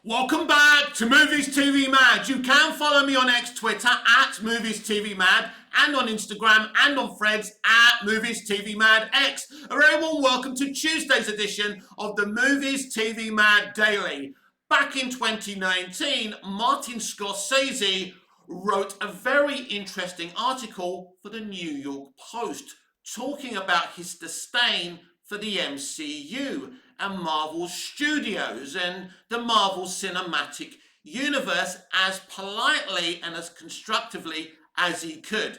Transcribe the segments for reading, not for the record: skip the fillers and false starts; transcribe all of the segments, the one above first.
Welcome back to Movies TV Mad. You can follow me on X Twitter at Movies TV Mad and on Instagram and on Threads at Movies TV Mad X. A very warm welcome to Tuesday's edition of the Movies TV Mad Daily. Back in 2019, Martin Scorsese wrote a very interesting article for the New York Post talking about his disdain for the MCU and Marvel Studios and the Marvel Cinematic Universe as politely and as constructively as he could.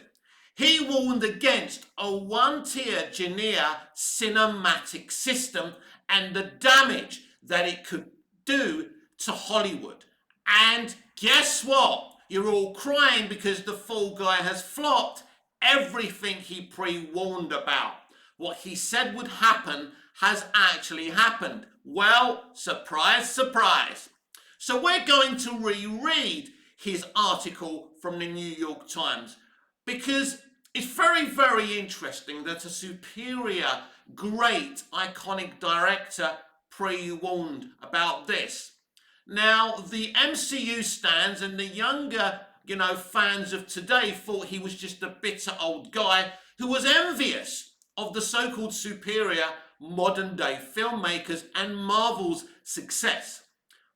He warned against a one-tier linear cinematic system and the damage that it could do to Hollywood. And guess what? You're all crying because the Fall Guy has flopped everything he pre-warned about. What he said would happen has actually happened. Well, surprise, surprise. So we're going to reread his article from the New York Times because it's very, very interesting that a superior, great, iconic director pre-warned about this. Now, the MCU stands and the younger, fans of today thought he was just a bitter old guy who was envious of the so-called superior modern-day filmmakers and Marvel's success.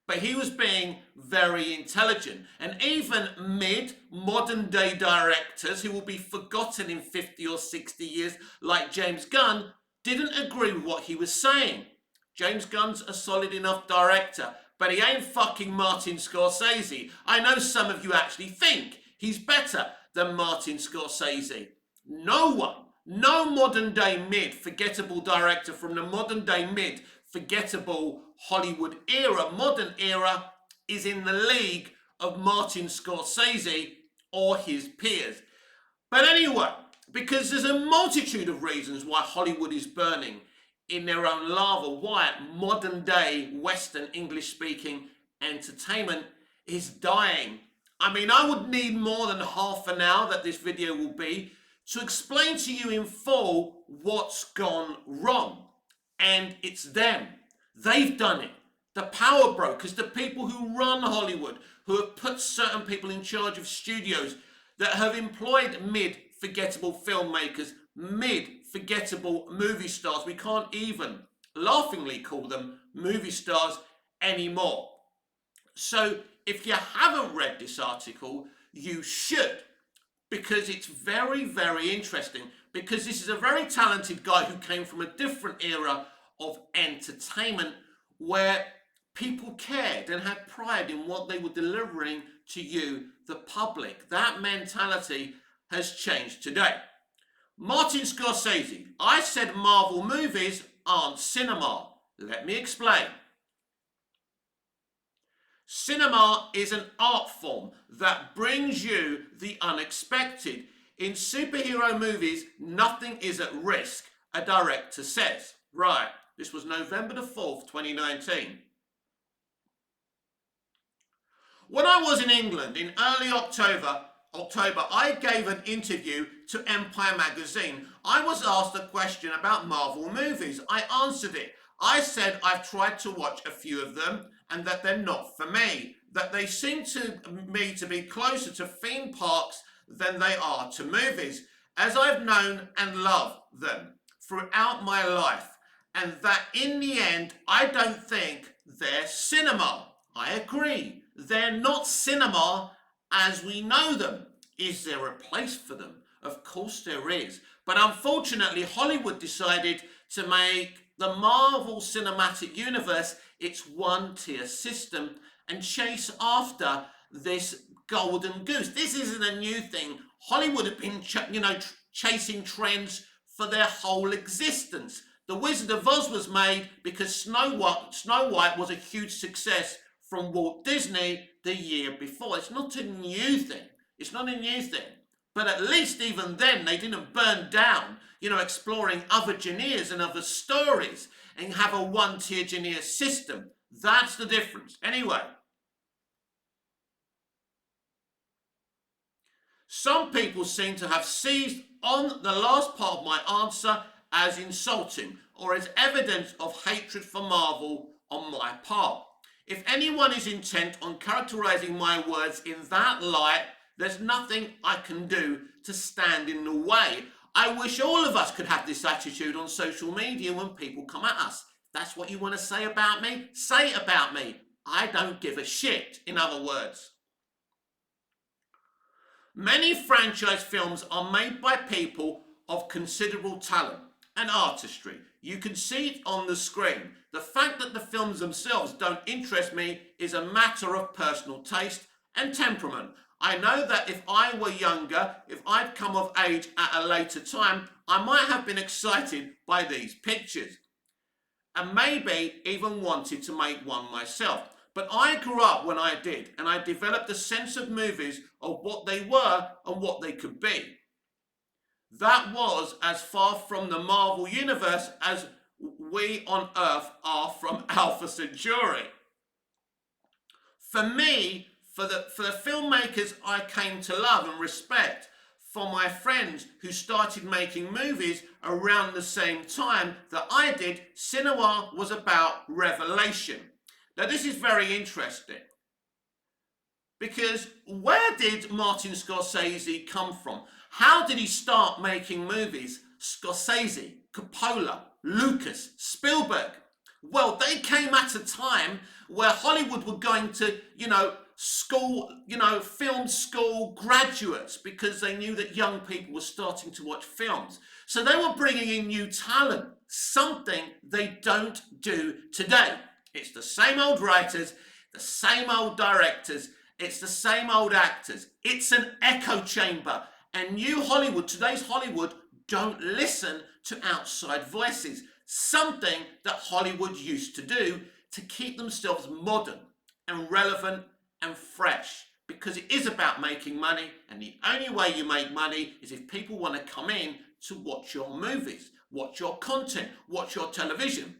But he was being very intelligent. And even mid-modern-day directors who will be forgotten in 50 or 60 years, like James Gunn, didn't agree with what he was saying. James Gunn's a solid enough director, but he ain't fucking Martin Scorsese. I know some of you actually think he's better than Martin Scorsese. No one. No modern-day mid-forgettable director from the modern-day mid-forgettable Hollywood era, modern era, is in the league of Martin Scorsese or his peers. But anyway, because there's a multitude of reasons why Hollywood is burning in their own lava, why modern-day Western English-speaking entertainment is dying. I mean, I would need more than half an hour that this video will be to explain to you in full what's gone wrong. And it's them. They've done it. The power brokers, the people who run Hollywood, who have put certain people in charge of studios that have employed mid-forgettable filmmakers, mid-forgettable movie stars. We can't even laughingly call them movie stars anymore. So if you haven't read this article, you should. Because it's very, very interesting. Because this is a very talented guy who came from a different era of entertainment where people cared and had pride in what they were delivering to you, the public. That mentality has changed today. Martin Scorsese. I said Marvel movies aren't cinema. Let me explain. Cinema is an art form that brings you the unexpected. In superhero movies, nothing is at risk, a director says. Right, this was November the 4th, 2019. When I was in England in early October, I gave an interview to Empire magazine. I was asked a question about Marvel movies. I answered it. I said I've tried to watch a few of them and that they're not for me, that they seem to me to be closer to theme parks than they are to movies, as I've known and loved them throughout my life, and that in the end, I don't think they're cinema. I agree, they're not cinema as we know them. Is there a place for them? Of course there is, but unfortunately Hollywood decided to make the Marvel Cinematic Universe its one-tier system and chase after this golden goose. This isn't a new thing. Hollywood have been, chasing trends for their whole existence. The Wizard of Oz was made because Snow White was a huge success from Walt Disney the year before. It's not a new thing. It's not a new thing. But at least even then they didn't burn down, exploring other genres and other stories and have a one-tier genre system. That's the difference. Anyway, some people seem to have seized on the last part of my answer as insulting or as evidence of hatred for Marvel on my part. If anyone is intent on characterizing my words in that light, there's nothing I can do to stand in the way. I wish all of us could have this attitude on social media when people come at us. If that's what you want to say about me, say it about me. I don't give a shit, in other words. Many franchise films are made by people of considerable talent and artistry. You can see it on the screen. The fact that the films themselves don't interest me is a matter of personal taste and temperament. I know that if I were younger, if I'd come of age at a later time, I might have been excited by these pictures and maybe even wanted to make one myself. But I grew up when I did, and I developed a sense of movies of what they were and what they could be. That was as far from the Marvel Universe as we on Earth are from Alpha Centauri. For me, for the filmmakers I came to love and respect, for my friends who started making movies around the same time that I did, cinema was about revelation. Now this is very interesting because where did Martin Scorsese come from? How did he start making movies? Scorsese, Coppola, Lucas, Spielberg. Well, they came at a time where Hollywood were going to, film school graduates because they knew that young people were starting to watch films. So they were bringing in new talent, something they don't do today. It's the same old writers, the same old directors, it's the same old actors. It's an echo chamber. And new Hollywood, today's Hollywood, don't listen to outside voices. Something that Hollywood used to do to keep themselves modern and relevant and fresh. Because it is about making money, and the only way you make money is if people want to come in to watch your movies, watch your content, watch your television.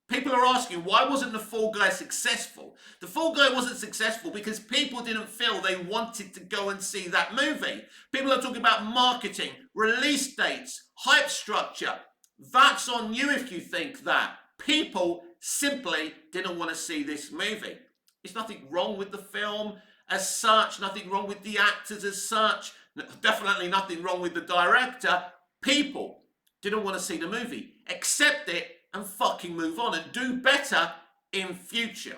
People are asking, why wasn't The Fall Guy successful? The Fall Guy wasn't successful because people didn't feel they wanted to go and see that movie. People are talking about marketing, release dates, hype structure. That's on you if you think that. People simply didn't want to see this movie. There's nothing wrong with the film as such, nothing wrong with the actors as such, definitely nothing wrong with the director. People didn't want to see the movie, accept it and fucking move on and do better in future.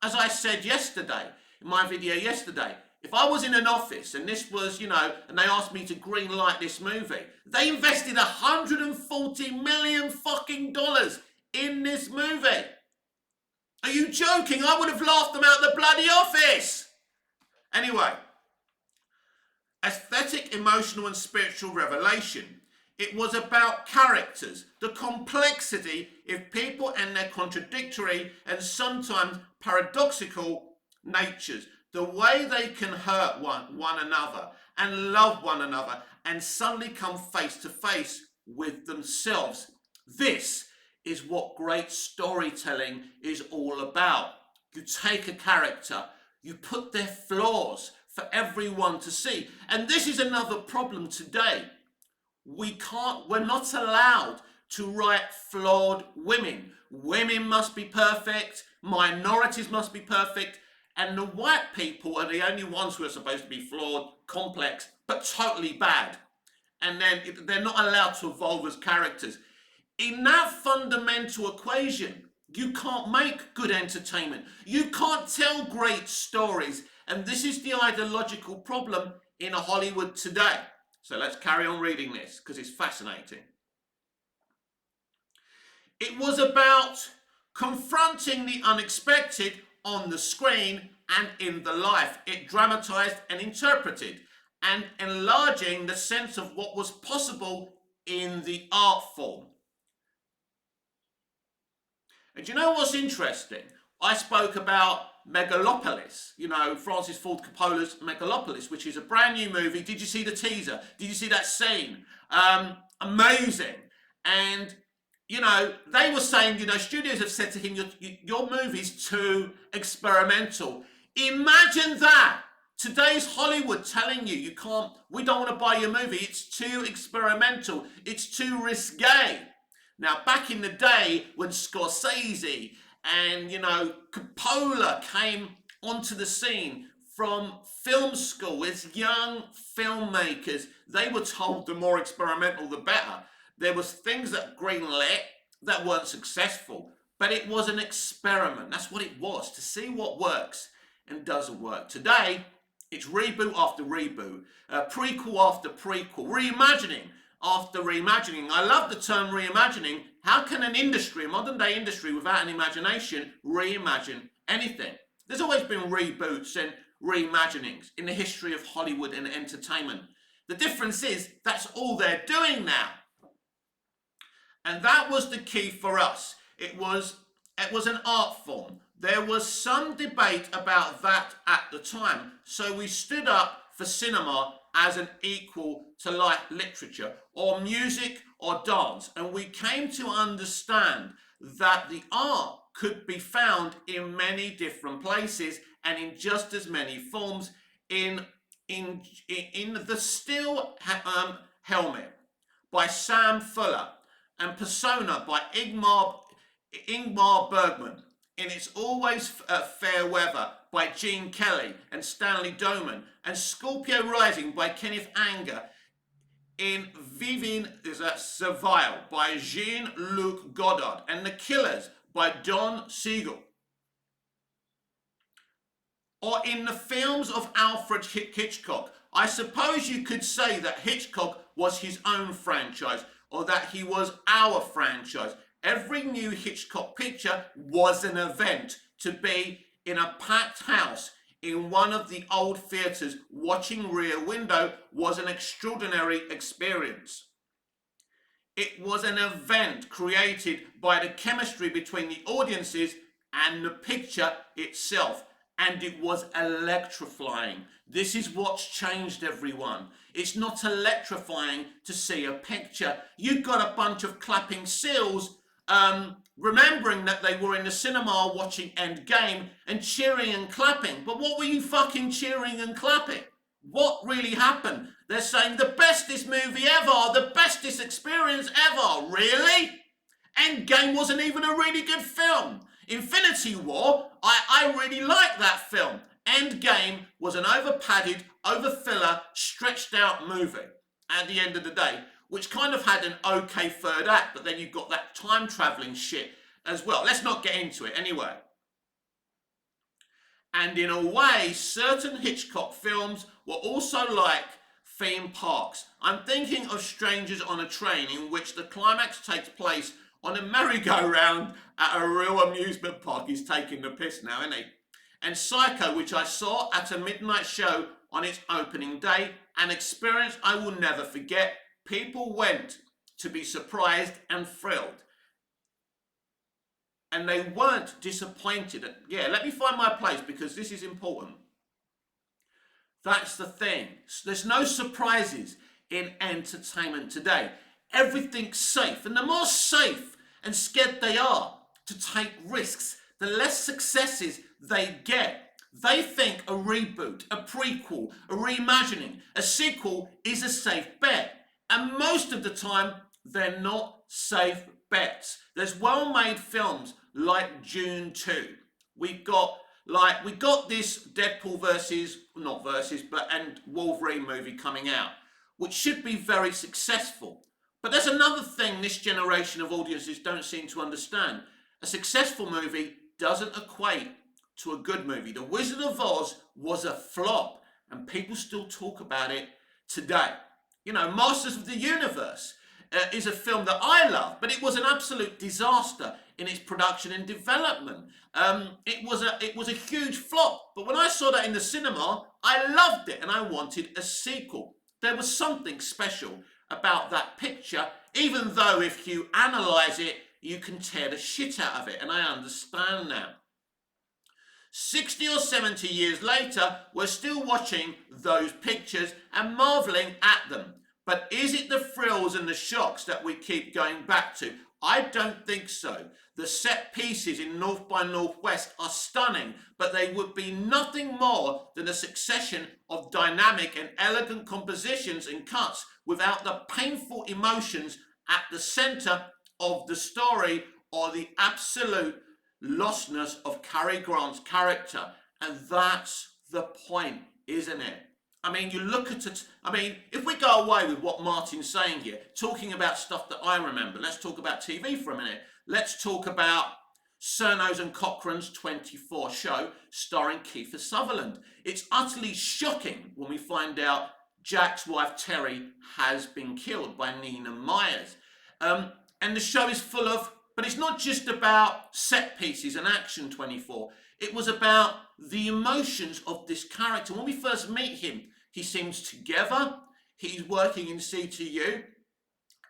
As I said yesterday, in my video yesterday, if I was in an office and this was, and they asked me to green light this movie, they invested $140 million fucking dollars in this movie. Are you joking? I would have laughed them out the bloody office. Anyway, aesthetic, emotional and spiritual revelation. It was about characters, the complexity of people and their contradictory and sometimes paradoxical natures, the way they can hurt one another and love one another and suddenly come face to face with themselves. This is what great storytelling is all about. You take a character, you put their flaws for everyone to see. And this is another problem today. We're not allowed to write flawed women. Women must be perfect, minorities must be perfect, and the white people are the only ones who are supposed to be flawed, complex, but totally bad. And then they're not allowed to evolve as characters. In that fundamental equation, you can't make good entertainment. You can't tell great stories. And this is the ideological problem in Hollywood today. So let's carry on reading this because it's fascinating. It was about confronting the unexpected on the screen and in the life. It dramatized and interpreted and enlarging the sense of what was possible in the art form. And do you know what's interesting? I spoke about Megalopolis, Francis Ford Coppola's Megalopolis, which is a brand new movie. Did you see the teaser? Did you see that scene? Amazing. And, they were saying, studios have said to him, your movie's too experimental. Imagine that. Today's Hollywood telling you, we don't want to buy your movie. It's too experimental. It's too risque. Now, back in the day when Scorsese And, Coppola came onto the scene from film school as young filmmakers. They were told the more experimental, the better. There was things that greenlit that weren't successful, but it was an experiment. That's what it was, to see what works and doesn't work. Today, it's reboot after reboot, prequel after prequel, reimagining after reimagining. I love the term reimagining. How can an industry, a modern day industry without an imagination, reimagine anything? There's always been reboots and reimaginings in the history of Hollywood and entertainment. The difference is that's all they're doing now. And that was the key for us. It was an art form. There was some debate about that at the time. So we stood up for cinema as an equal to like literature or music or dance. And we came to understand that the art could be found in many different places and in just as many forms in the Steel Helmet by Sam Fuller and Persona by Ingmar Bergman, in It's Always Fair Weather by Gene Kelly and Stanley Doman, and Scorpio Rising by Kenneth Anger, in Vivien Serville by Jean-Luc Godard, and The Killers by Don Siegel. Or in the films of Alfred Hitchcock. I suppose you could say that Hitchcock was his own franchise, or that he was our franchise. Every new Hitchcock picture was an event. To be in a packed house in one of the old theatres watching Rear Window was an extraordinary experience. It was an event created by the chemistry between the audiences and the picture itself. And it was electrifying. This is what's changed, everyone. It's not electrifying to see a picture. You've got a bunch of clapping seals remembering that they were in the cinema watching Endgame and cheering and clapping. But what were you fucking cheering and clapping? What really happened? They're saying the bestest movie ever, the bestest experience ever. Really? Endgame wasn't even a really good film. Infinity War, I really like that film. Endgame was an over-padded, over-filler, stretched-out movie at the end of the day, which kind of had an okay third act, but then you've got that time-travelling shit as well. Let's not get into it anyway. And in a way, certain Hitchcock films were also like theme parks. I'm thinking of Strangers on a Train, in which the climax takes place on a merry-go-round at a real amusement park. He's taking the piss now, isn't he? And Psycho, which I saw at a midnight show on its opening day, an experience I will never forget. People went to be surprised and thrilled. And they weren't disappointed. Yeah, let me find my place because this is important. That's the thing. There's no surprises in entertainment today. Everything's safe. And the more safe and scared they are to take risks, the less successes they get. They think a reboot, a prequel, a reimagining, a sequel is a safe bet. And most of the time, they're not safe bets. There's well-made films like Dune 2. We got this Deadpool and Wolverine movie coming out, which should be very successful. But there's another thing this generation of audiences don't seem to understand. A successful movie doesn't equate to a good movie. The Wizard of Oz was a flop, and people still talk about it today. Masters of the Universe is a film that I love, but it was an absolute disaster in its production and development. It was a huge flop. But when I saw that in the cinema, I loved it and I wanted a sequel. There was something special about that picture, even though if you analyse it, you can tear the shit out of it, and I understand now. 60 or 70 years later, we're still watching those pictures and marvelling at them. But is it the thrills and the shocks that we keep going back to? I don't think so. The set pieces in North by Northwest are stunning, but they would be nothing more than a succession of dynamic and elegant compositions and cuts without the painful emotions at the centre of the story or the absolute lostness of Cary Grant's character. And that's the point, isn't it? I mean, you look at it. I mean, if we go away with what Martin's saying here, talking about stuff that I remember, let's talk about TV for a minute. Let's talk about Cernos and Cochrane's 24 show starring Kiefer Sutherland. It's utterly shocking when we find out Jack's wife Terry has been killed by Nina Myers. And the show is full of, but it's not just about set pieces and action 24. It was about the emotions of this character. When we first meet him, he seems together, he's working in CTU,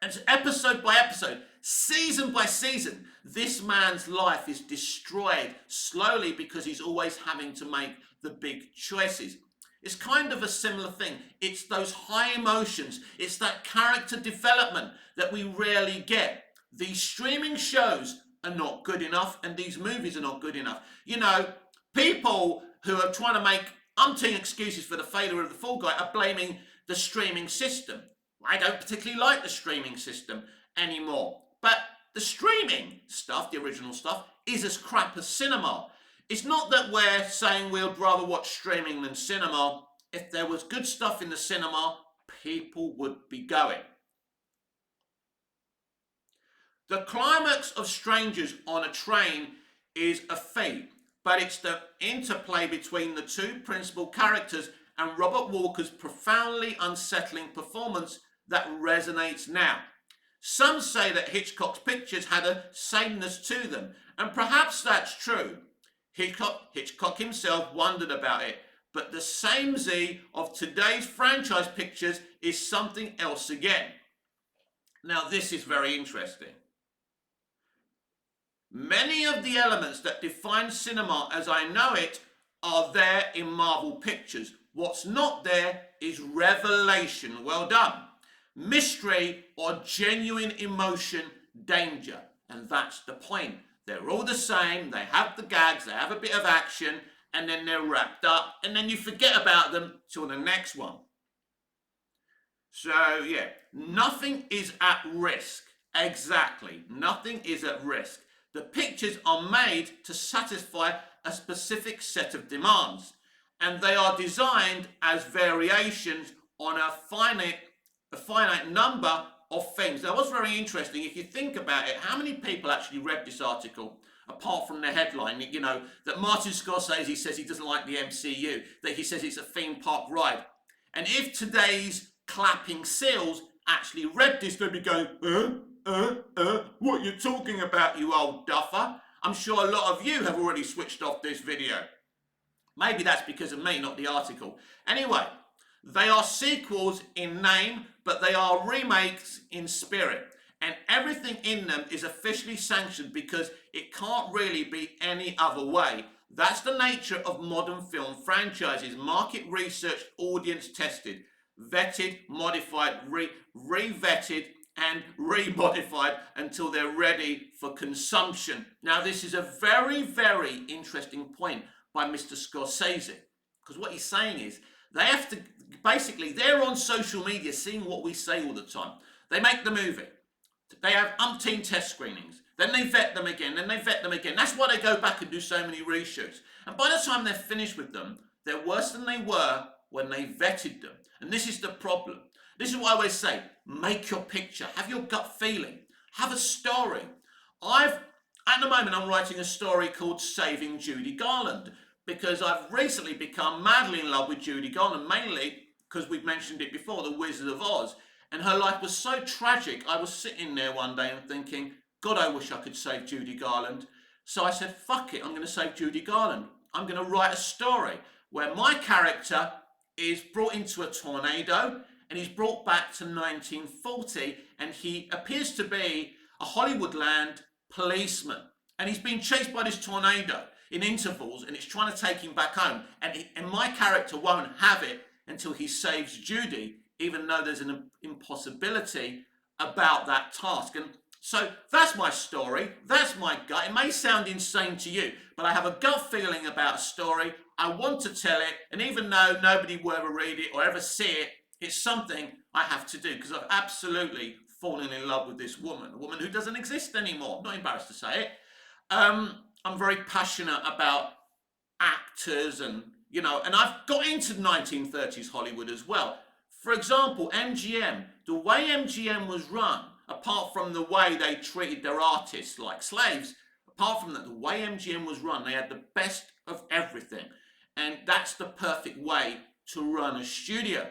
and episode by episode, season by season, this man's life is destroyed slowly because he's always having to make the big choices. It's kind of a similar thing. It's those high emotions. It's that character development that we rarely get. These streaming shows are not good enough, and these movies are not good enough. You know, people who are trying to make umpteen excuses for the failure of The Fall Guy are blaming the streaming system. I don't particularly like the streaming system anymore. But the streaming stuff, the original stuff, is as crap as cinema. It's not that we're saying we'd rather watch streaming than cinema. If there was good stuff in the cinema, people would be going. The climax of Strangers on a Train is a feat, but it's the interplay between the two principal characters and Robert Walker's profoundly unsettling performance that resonates now. Some say that Hitchcock's pictures had a sameness to them, and perhaps that's true. Hitchcock himself wondered about it, but the samey of today's franchise pictures is something else again. Now, this is very interesting. Many of the elements that define cinema as I know it are there in Marvel Pictures. What's not there is revelation. Well done. Mystery or genuine emotion, danger. And that's the point. They're all the same. They have the gags, they have a bit of action, and then they're wrapped up, and then you forget about them till the next one. So, yeah, nothing is at risk. Exactly. Nothing is at risk. The pictures are made to satisfy a specific set of demands, and they are designed as variations on a finite number of things. Now, what's very interesting, if you think about it, how many people actually read this article, apart from the headline, you know, that Martin Scorsese says he doesn't like the MCU, that he says it's a theme park ride. And if today's clapping seals actually read this, they'd be going, what you talking about, you old duffer? I'm sure a lot of you have already switched off this video. Maybe that's because of me, not the article. Anyway, they are sequels in name, but they are remakes in spirit. And everything in them is officially sanctioned because it can't really be any other way. That's the nature of modern film franchises. Market researched, audience tested, vetted, modified, re-vetted, and re-modified until they're ready for consumption. Now, this is a very, very interesting point by Mr. Scorsese, because what he's saying is they have to, basically, they're on social media seeing what we say all the time. They make the movie. They have umpteen test screenings. Then they vet them again. Then they vet them again. That's why they go back and do so many reshoots. And by the time they're finished with them, they're worse than they were when they vetted them. And this is the problem. This is what I always say. Make your picture. Have your gut feeling. Have a story. At the moment, I'm writing a story called Saving Judy Garland, because I've recently become madly in love with Judy Garland, mainly because we've mentioned it before, The Wizard of Oz. And her life was so tragic, I was sitting there one day and thinking, God, I wish I could save Judy Garland. So I said, fuck it, I'm going to save Judy Garland. I'm going to write a story where my character is brought into a tornado and he's brought back to 1940, and he appears to be a Hollywoodland policeman. And he's being chased by this tornado in intervals, and it's trying to take him back home. And my character won't have it until he saves Judy, even though there's an impossibility about that task. And so that's my story. That's my gut. It may sound insane to you, but I have a gut feeling about a story. I want to tell it. And even though nobody will ever read it or ever see it, it's something I have to do because I've absolutely fallen in love with this woman, a woman who doesn't exist anymore. I'm not embarrassed to say it. I'm very passionate about actors and, and I've got into 1930s Hollywood as well. For example, MGM, the way MGM was run, apart from the way they treated their artists like slaves, apart from that, the way MGM was run, they had the best of everything. And that's the perfect way to run a studio.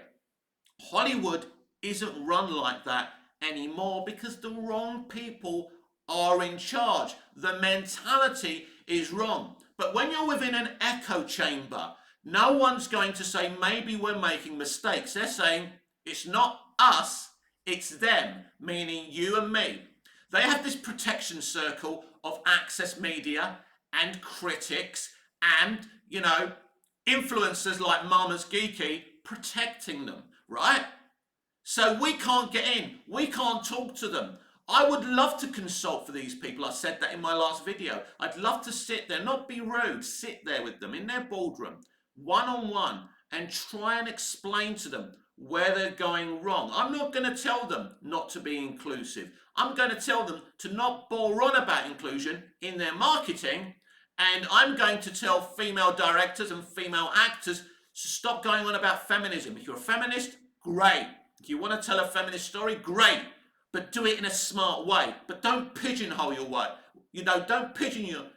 Hollywood isn't run like that anymore because the wrong people are in charge. The mentality is wrong. But when you're within an echo chamber, no one's going to say maybe we're making mistakes. They're saying it's not us, it's them, meaning you and me. They have this protection circle of access media and critics and, influencers like Mama's Geeky protecting them, right? So we can't get in. We can't talk to them. I would love to consult for these people. I said that in my last video. I'd love to sit there, not be rude, sit there with them in their boardroom, one-on-one, and try and explain to them where they're going wrong. I'm not going to tell them not to be inclusive. I'm going to tell them to not bore on about inclusion in their marketing, and I'm going to tell female directors and female actors to stop going on about feminism. If you're a feminist, great. If you want to tell a feminist story, great. But do it in a smart way. But don't pigeonhole your way. Don't don't pigeonhole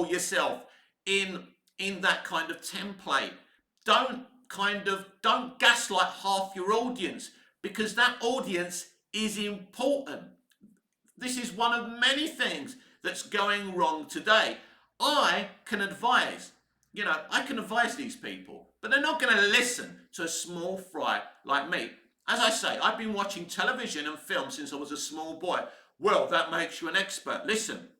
yourself in that kind of template. Don't gaslight half your audience, because that audience is important. This is one of many things that's going wrong today. I can advise these people, but they're not going to listen to a small fry like me. As I say, I've been watching television and film since I was a small boy. Well, that makes you an expert. Listen,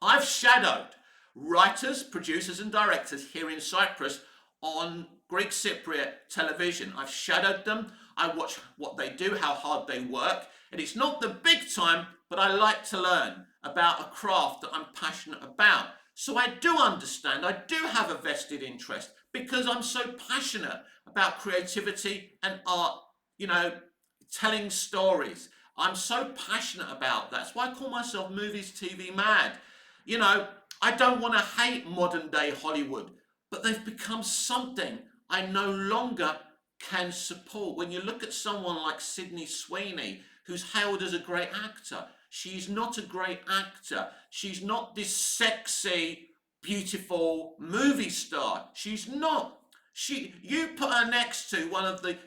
I've shadowed writers, producers and directors here in Cyprus on Greek Cypriot television. I've shadowed them. I watch what they do, how hard they work. And it's not the big time, but I like to learn about a craft that I'm passionate about. So I do understand, I do have a vested interest because I'm so passionate about creativity and art, telling stories. I'm so passionate about that. That's why I call myself Movies TV Mad. I don't want to hate modern day Hollywood, but they've become something I no longer can support. When you look at someone like Sydney Sweeney, who's hailed as a great actor, she's not a great actor. She's not this sexy, beautiful movie star. She's not. You put her next to one of the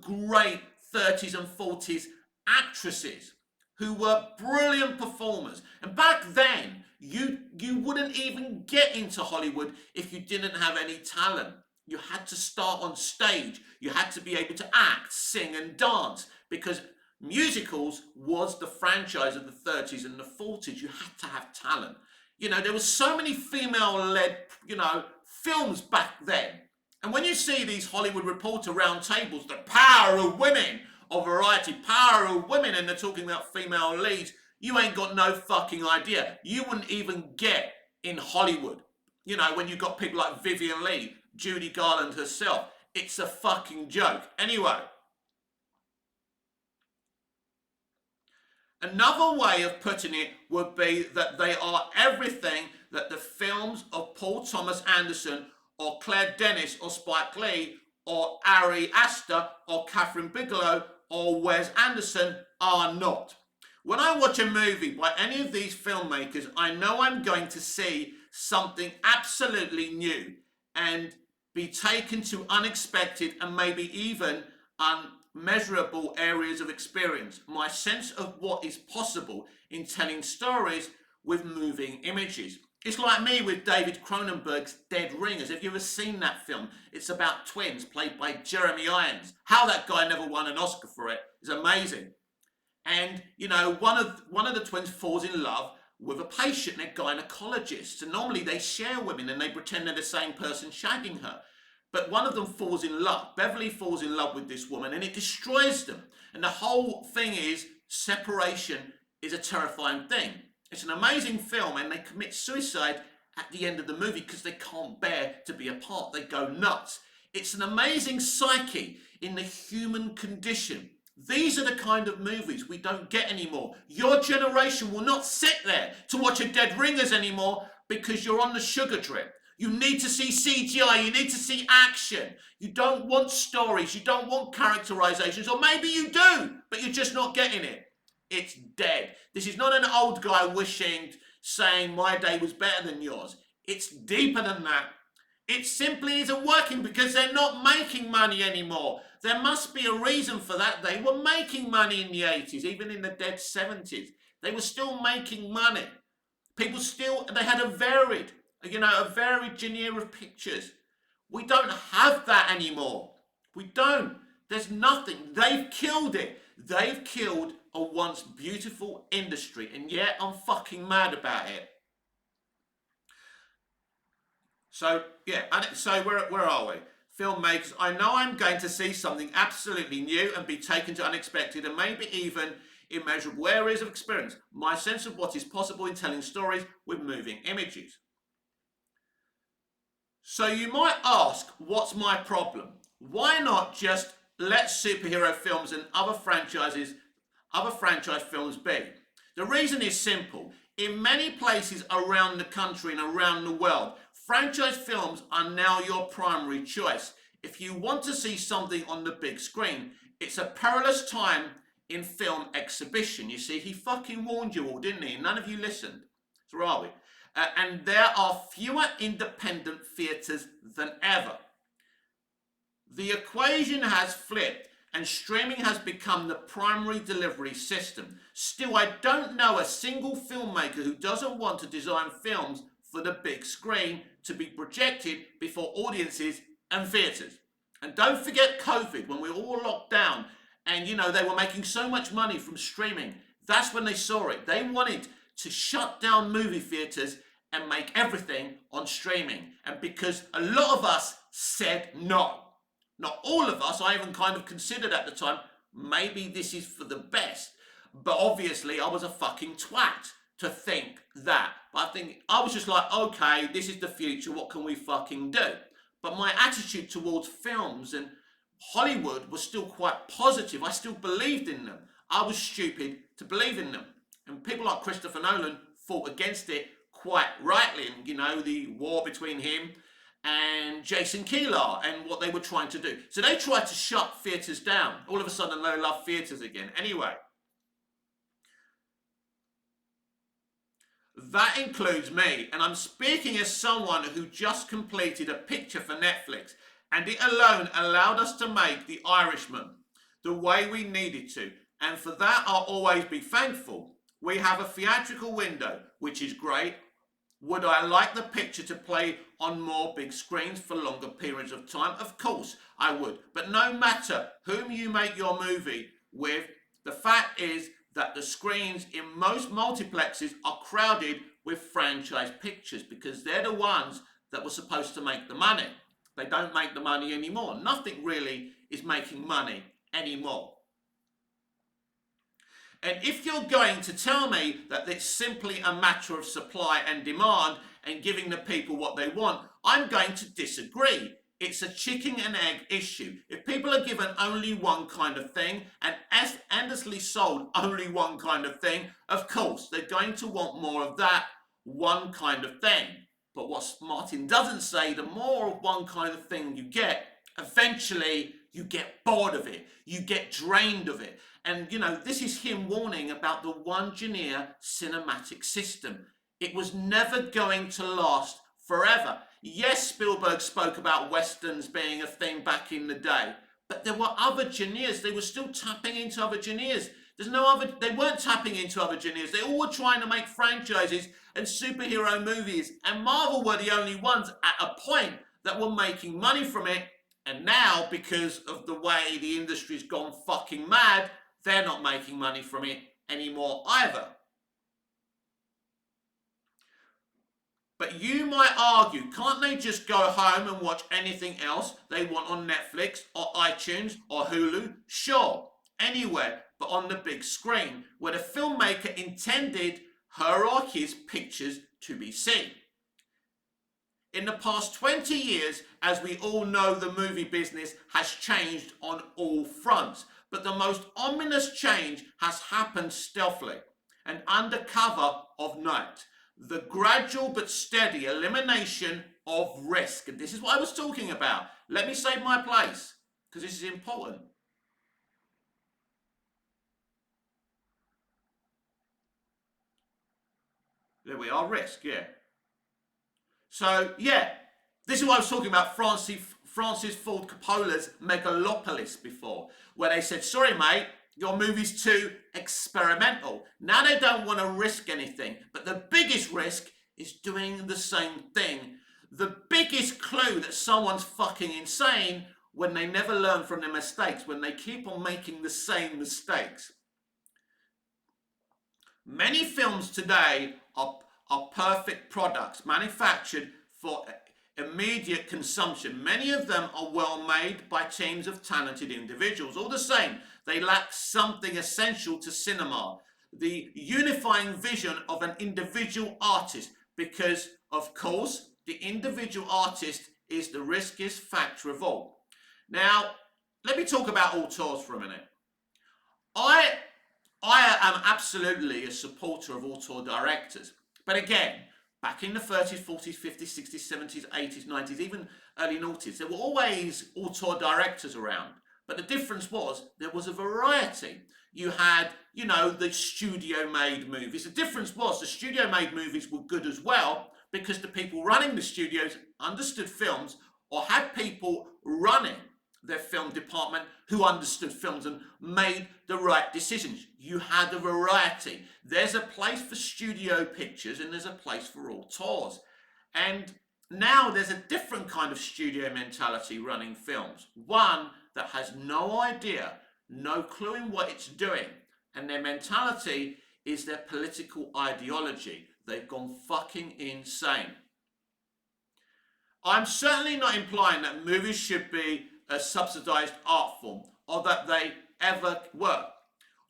great 30s and 40s actresses who were brilliant performers. And back then, you wouldn't even get into Hollywood if you didn't have any talent. You had to start on stage. You had to be able to act, sing and dance, because musicals was the franchise of the 30s and the 40s. You had to have talent. There were so many female-led, films back then. And when you see these Hollywood Reporter round tables, the power of women, or variety, power of women, and they're talking about female leads, you ain't got no fucking idea. You wouldn't even get in Hollywood. When you got people like Vivian Leigh, Judy Garland herself, it's a fucking joke. Anyway, another way of putting it would be that they are everything that the films of Paul Thomas Anderson or Claire Denis or Spike Lee or Ari Aster or Catherine Bigelow or Wes Anderson are not. When I watch a movie by any of these filmmakers, I know I'm going to see something absolutely new and be taken to unexpected and maybe even unmeasurable areas of experience. My sense of what is possible in telling stories with moving images. It's like me with David Cronenberg's Dead Ringers. Have you ever seen that film? It's about twins played by Jeremy Irons. How that guy never won an Oscar for it is amazing. And, one of the twins falls in love with a patient, they're gynecologists. And normally they share women and they pretend they're the same person shagging her. But one of them falls in love. Beverly falls in love with this woman and it destroys them. And the whole thing is separation is a terrifying thing. It's an amazing film and they commit suicide at the end of the movie because they can't bear to be apart. They go nuts. It's an amazing psyche in the human condition. These are the kind of movies we don't get anymore. Your generation will not sit there to watch a Dead Ringers anymore because you're on the sugar drip. You need to see CGI, you need to see action. You don't want stories, you don't want characterizations, or maybe you do, but you're just not getting it. It's dead. This is not an old guy wishing, saying my day was better than yours. It's deeper than that. It simply isn't working because they're not making money anymore. There must be a reason for that. They were making money in the 80s, even in the dead 70s. They were still making money. People still, they had a varied genre of pictures. We don't have that anymore. We don't. There's nothing. They've killed it. They've killed a once beautiful industry, and yet I'm fucking mad about it. So, yeah, so where are we? Filmmakers, I know I'm going to see something absolutely new and be taken to unexpected and maybe even immeasurable areas of experience. My sense of what is possible in telling stories with moving images. So you might ask, what's my problem? Why not just let superhero films and other franchise films be? The reason is simple. In many places around the country and around the world, franchise films are now your primary choice. If you want to see something on the big screen, it's a perilous time in film exhibition. You see, he fucking warned you all, didn't he? None of you listened. So where are we? And there are fewer independent theatres than ever. The equation has flipped and streaming has become the primary delivery system. Still, I don't know a single filmmaker who doesn't want to design films for the big screen to be projected before audiences and theatres. And don't forget COVID, when we were all locked down and, they were making so much money from streaming. That's when they saw it. They wanted to shut down movie theatres and make everything on streaming. And because a lot of us said no. Not all of us, I even kind of considered at the time, maybe this is for the best. But obviously I was a fucking twat to think that. But I was just like, okay, this is the future, what can we fucking do? But my attitude towards films and Hollywood was still quite positive. I still believed in them. I was stupid to believe in them. And people like Christopher Nolan fought against it quite rightly. And, the war between him and Jason Kilar and what they were trying to do. So they tried to shut theatres down. All of a sudden they love theatres again. Anyway, that includes me, and I'm speaking as someone who just completed a picture for Netflix, and it alone allowed us to make The Irishman the way we needed to, and for that I'll always be thankful. We have a theatrical window, which is great. Would I like the picture to play on more big screens for longer periods of time? Of course I would. But no matter whom you make your movie with, the fact is that the screens in most multiplexes are crowded with franchise pictures because they're the ones that were supposed to make the money. They don't make the money anymore. Nothing really is making money anymore. And if you're going to tell me that it's simply a matter of supply and demand and giving the people what they want, I'm going to disagree. It's a chicken and egg issue. If people are given only one kind of thing and endlessly sold only one kind of thing, of course, they're going to want more of that one kind of thing. But what Martin doesn't say, the more of one kind of thing you get, eventually you get bored of it. You get drained of it. And, this is him warning about the one genre cinematic system. It was never going to last forever. Yes, Spielberg spoke about Westerns being a thing back in the day, but there were other genres. They were still tapping into other genres. They weren't tapping into other genres. They all were trying to make franchises and superhero movies, and Marvel were the only ones at a point that were making money from it. And now, because of the way the industry's gone fucking mad, they're not making money from it anymore either. But you might argue, can't they just go home and watch anything else they want on Netflix or iTunes or Hulu? Sure, anywhere, but on the big screen, where the filmmaker intended her or his pictures to be seen. In the past 20 years, as we all know, the movie business has changed on all fronts. but the most ominous change has happened stealthily and under cover of night. The gradual but steady elimination of risk. And this is what I was talking about. Let me save my place, because this is important. There we are, risk, yeah. So, yeah, this is what I was talking about Francis Ford Coppola's Megalopolis before, where they said, sorry, mate, your movie's too experimental. Now they don't want to risk anything, but the biggest risk is doing the same thing. The biggest clue that someone's fucking insane when they never learn from their mistakes, when they keep on making the same mistakes. Many films today are perfect products manufactured for immediate consumption. Many of them are well made by teams of talented individuals. All the same, they lack something essential to cinema, the unifying vision of an individual artist, because, of course, the individual artist is the riskiest factor of all. Now, let me talk about auteurs for a minute. I am absolutely a supporter of auteur directors. But again, back in the 30s, 40s, 50s, 60s, 70s, 80s, 90s, even early noughties, there were always auteur directors around. But the difference was there was a variety. You had, you know, the studio-made movies. The difference was the studio-made movies were good as well because the people running the studios understood films or had people running their film department who understood films and made the right decisions. You had a variety. There's a place for studio pictures and there's a place for auteurs. And now there's a different kind of studio mentality running films. One that has no idea, no clue in what it's doing. And their mentality is their political ideology. They've gone fucking insane. I'm certainly not implying that movies should be a subsidized art form, or that they ever were.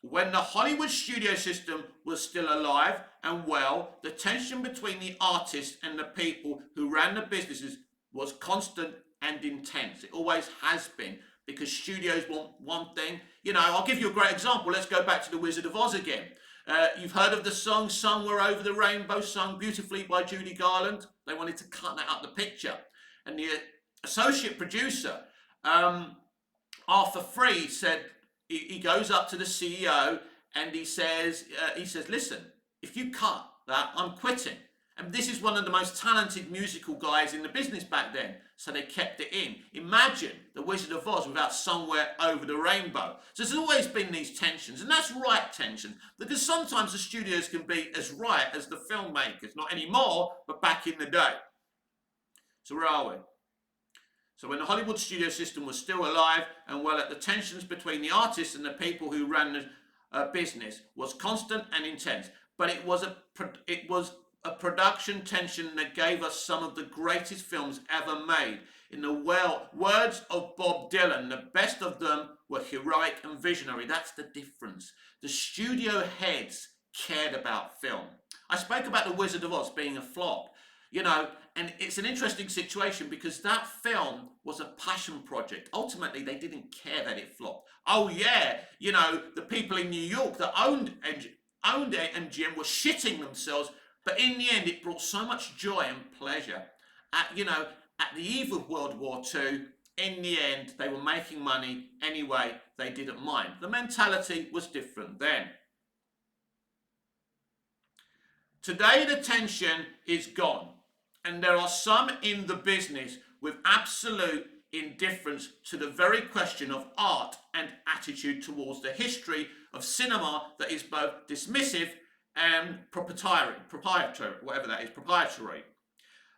When the Hollywood studio system was still alive and well, the tension between the artists and the people who ran the businesses was constant and intense. It always has been, because studios want one thing. You know, I'll give you a great example. Let's go back to The Wizard of Oz again. You've heard of the song Somewhere Over the Rainbow, sung beautifully by Judy Garland. They wanted to cut that out the picture. And the associate producer, Arthur Freed, said, he goes up to the CEO and he says, listen, if you cut that, I'm quitting. And this is one of the most talented musical guys in the business back then. So they kept it in. Imagine The Wizard of Oz without Somewhere Over the Rainbow. So there's always been these tensions, and that's right tension, because sometimes the studios can be as right as the filmmakers. Not anymore, but back in the day. So where are we? So when the Hollywood studio system was still alive and well, the tensions between the artists and the people who ran the business was constant and intense. But it was a production tension that gave us some of the greatest films ever made. In the words of Bob Dylan, the best of them were heroic and visionary. That's the difference. The studio heads cared about film. I spoke about The Wizard of Oz being a flop. You know, and it's an interesting situation because that film was a passion project. Ultimately, they didn't care that it flopped. Oh yeah, you know, the people in New York that owned MGM were shitting themselves, but in the end, it brought so much joy and pleasure. At the eve of World War II, in the end, they were making money anyway. They didn't mind. The mentality was different then. Today, the tension is gone. And there are some in the business with absolute indifference to the very question of art and attitude towards the history of cinema that is both dismissive and proprietary, whatever that is, proprietary.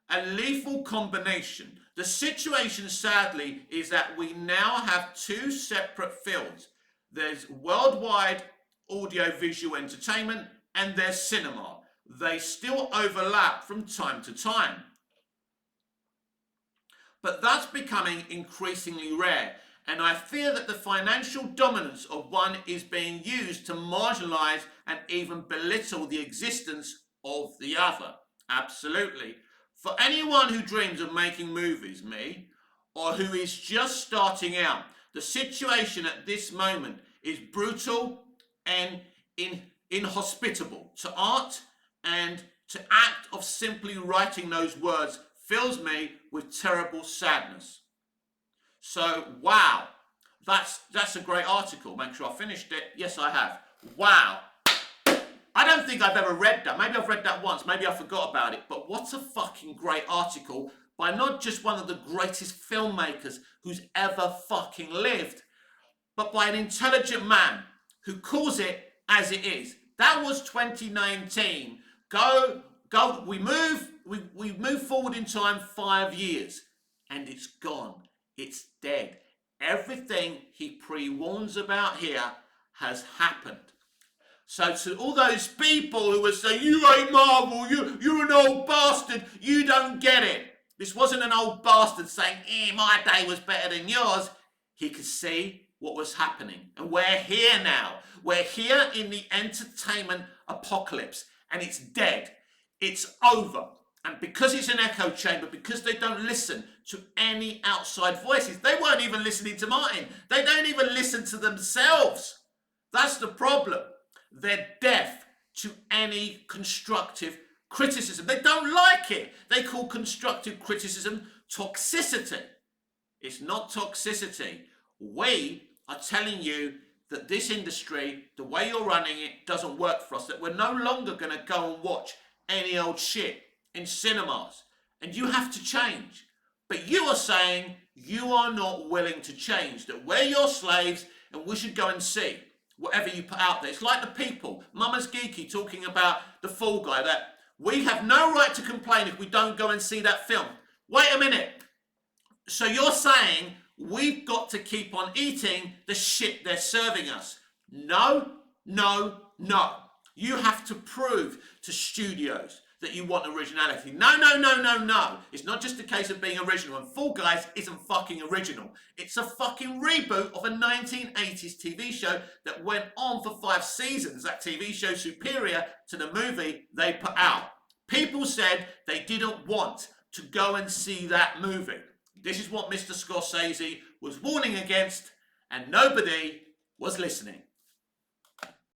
A lethal combination. The situation, sadly, is that we now have two separate fields. There's worldwide audio-visual entertainment and there's cinema. They still overlap from time to time. But that's becoming increasingly rare, and I fear that the financial dominance of one is being used to marginalize and even belittle the existence of the other. Absolutely. For anyone who dreams of making movies, me, or who is just starting out, the situation at this moment is brutal and inhospitable to art, and to act of simply writing those words fills me with terrible sadness. So, wow, that's a great article. Make sure I finished it. Yes, I have. Wow. I don't think I've ever read that. Maybe I've read that once. Maybe I forgot about it. But what a fucking great article by not just one of the greatest filmmakers who's ever fucking lived, but by an intelligent man who calls it as it is. That was 2019. We move forward in time 5 years, and it's gone. It's dead. Everything he pre-warns about here has happened. So to all those people who were saying, you ain't Marvel, you're an old bastard, you don't get it. This wasn't an old bastard saying, my day was better than yours. He could see what was happening. And we're here now. We're here in the entertainment apocalypse, and it's dead. It's over. And because it's an echo chamber, because they don't listen to any outside voices, they weren't even listening to Martin. They don't even listen to themselves. That's the problem. They're deaf to any constructive criticism. They don't like it. They call constructive criticism toxicity. It's not toxicity. We are telling you that this industry, the way you're running it, doesn't work for us, that we're no longer going to go and watch any old shit in cinemas. And you have to change. But you are saying you are not willing to change, that we're your slaves and we should go and see whatever you put out there. It's like the people, Mama's Geeky, talking about The Fall Guy, that we have no right to complain if we don't go and see that film. Wait a minute. So you're saying we've got to keep on eating the shit they're serving us? No, no, no. You have to prove to studios that you want originality. No, no, no, no, no. It's not just a case of being original. And Fall Guys isn't fucking original. It's a fucking reboot of a 1980s TV show that went on for 5 seasons. That TV show superior to the movie they put out. People said they didn't want to go and see that movie. This is what Mr. Scorsese was warning against, and nobody was listening.